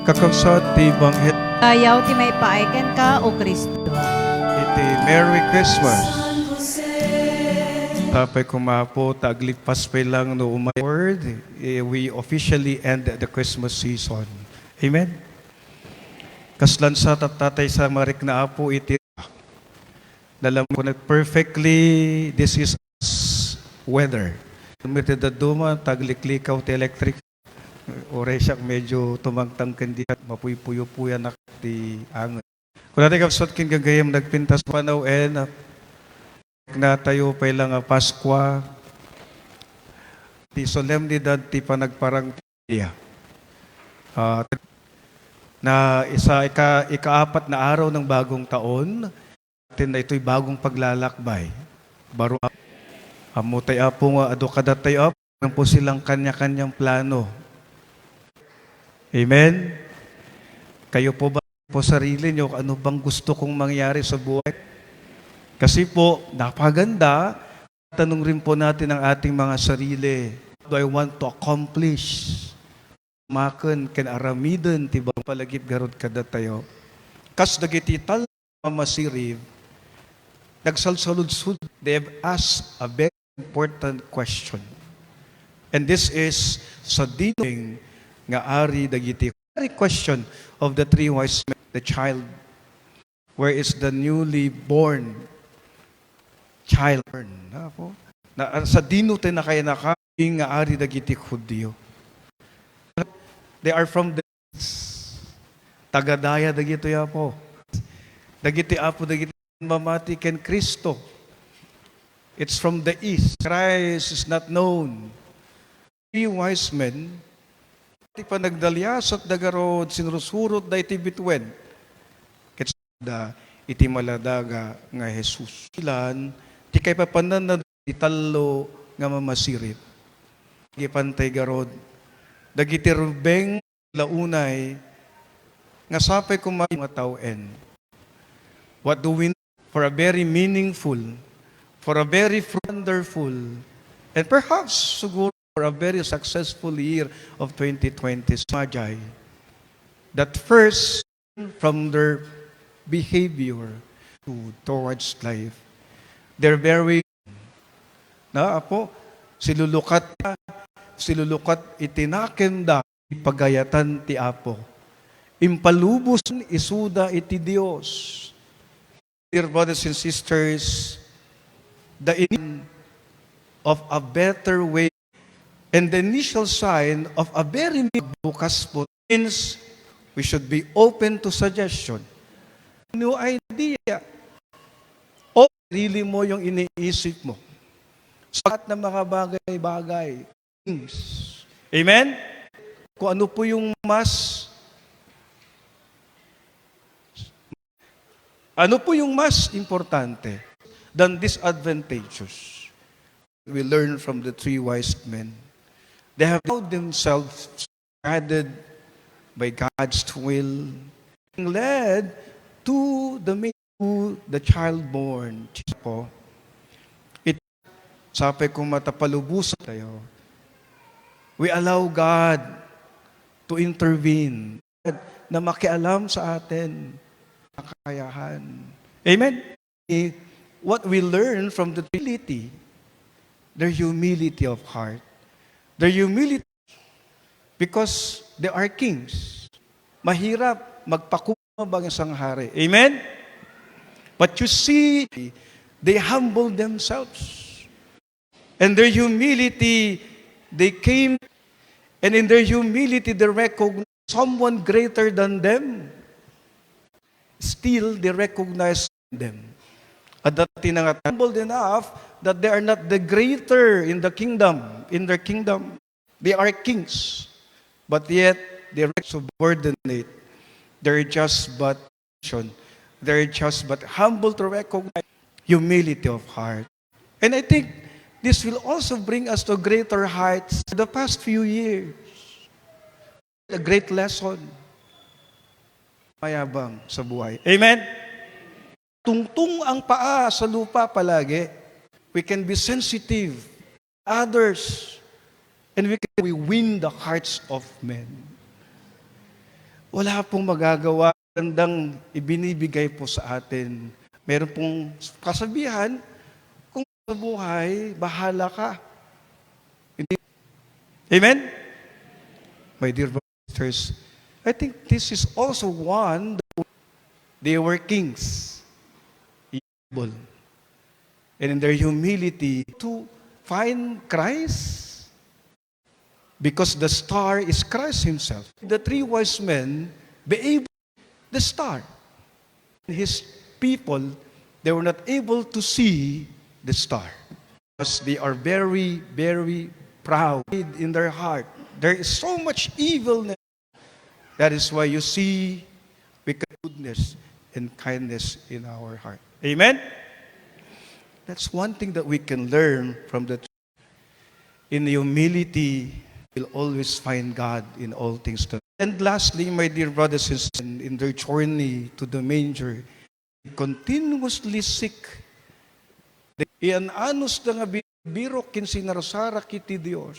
kakabsat ti Banghel Ayaw ti may paaikan ka o Kristo. iti Merry Christmas. Tapay kumapo, taglipas pa lang no umay word, we officially end the Christmas season. Amen? Kaslan sa tatay sa marik na apo iti dalam ko na perfectly this is weather. Umiti da duma, tagliklikaw ti electric. Oray siya medyo tumangtang kandi at mapuy-puyo-puya na ti angin. Kung natin kapsot kin gagayam nagpintas panaw na tayo pa ilang Paskwa, ti solemnidad ti panagparang tiya. Na ikaapat na araw ng bagong taon, natin na ito'y bagong paglalakbay. Baro amutay apo nga ado kadatay apo, ang po silang kanya-kanyang plano. Amen? Kayo po ba po sarili nyo, ano bang gusto kong mangyari sa buhay? Kasi po, napaganda, tanong rin po natin ang ating mga sarili. What do I want to accomplish? Makan, ken aramiden, tibang palagip garod kada tayo. Kas dagiti tal mamasirib, nagsalsalud-sud, they have asked a very important question. And this is sa dining nga ari dagiti very question of the three wise men, the child, where is the newly born child? Na sa dino tayo na kaya nakaing nga ari dagiti Hudyo. They are from the tagadaya dagito ya po. Dagiti apo dagiti mamati ken Kristo. It's from the east. Christ is not known. Three wise men ti panagdalyasat dagarod sinurusurot da iti bitwen. Ket da iti maladaga nga Jesus. Ilan ti kay papanan na italo nga mamasirip. Gipantay garod dagiti rubeng launay nga sapay kumay matawen. What do we need for a very meaningful, for a very wonderful, and perhaps siguro for a very successful year of 2020, Magi, that first from their behavior towards life, they're very, na apo, silulukat itinakenda, ipagayatan ti apo, impalubos isuda iti Dios. Dear brothers and sisters, the end of a better way and the initial sign of a very bukas po means we should be open to suggestion. New idea. O sarili mo yung iniisip mo. Sa lahat ng mga bagay-bagay. Amen? Kung ano po yung mas importante than disadvantageous. We learn from the three wise men. They have allowed themselves guided by God's will, being led to the child born. Sapay kung matapalubusan tayo, we allow God to intervene, na makialam sa atin, kakayahan. Amen? What we learn from the Trinity, their humility of heart. Their humility, because they are kings. Mahirap magpakumabang isang hari. Amen? But you see, they humble themselves. And their humility, they came, and in their humility, they recognize someone greater than them. Still, they recognize them. At that tinangat, humbled enough that they are not the greater in the kingdom, in their kingdom. They are kings, but yet they are subordinate. They're just but humble to recognize humility of heart. And I think this will also bring us to greater heights in the past few years. A great lesson. Mayabang sa buhay. Amen? Tungtung ang paa sa lupa palagi. We can be sensitive, others, and we win the hearts of men. Wala pong magagawa. Gandang ibinibigay po sa atin. Meron pong kasabihan, kung sa buhay, bahala ka. Amen? My dear brothers, I think this is also one, they were kings. And in their humility, to find Christ, because the star is Christ himself. The three wise men, be able the star. His people, they were not able to see the star. Because they are very, very proud in their heart. There is so much evilness. That is why you see goodness and kindness in our heart. Amen? That's one thing that we can learn from the in humility, we'll always find God in all things. And lastly, my dear brothers and sisters, in their journey to the manger, continuously seek. Iananos na nga biro kin sinarasara kiti Dios.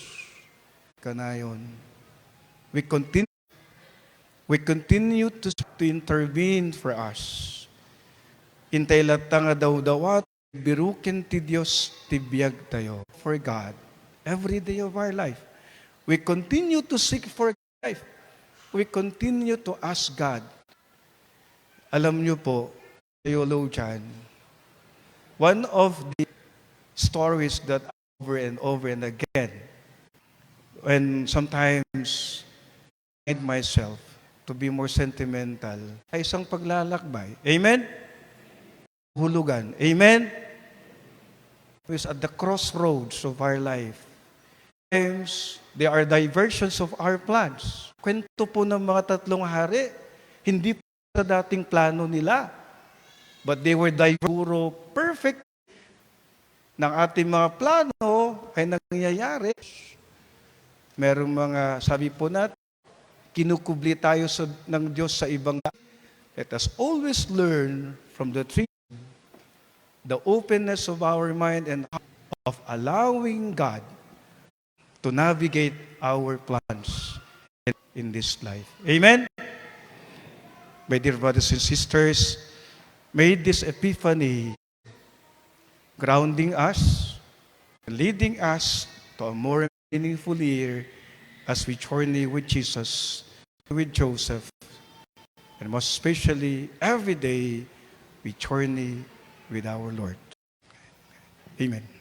Kanayon. We continue to intervene for us. Intay lata nga daw-dawat, birukin ti Dios tibiyag tayo for God every day of our life. We continue to seek for life. We continue to ask God. Alam niyo po, theologian, one of the stories that over and again, when sometimes I find myself to be more sentimental, ay isang paglalakbay. Amen? Hulugan. Amen? It's at the crossroads of our life. Sometimes, there are diversions of our plans. Kwento po ng mga tatlong hari, hindi po sa dating plano nila. But they were puro perfect ng ating mga plano ay nangyayari. Merong mga, sabi po natin, kinukubli tayo ng Diyos sa ibang. Let us always learn from the three, the openness of our mind and of allowing God to navigate our plans in this life. Amen? My dear brothers and sisters, may this epiphany grounding us, leading us to a more meaningful year as we journey with Jesus, with Joseph, and most especially every day we journey with our Lord. Amen.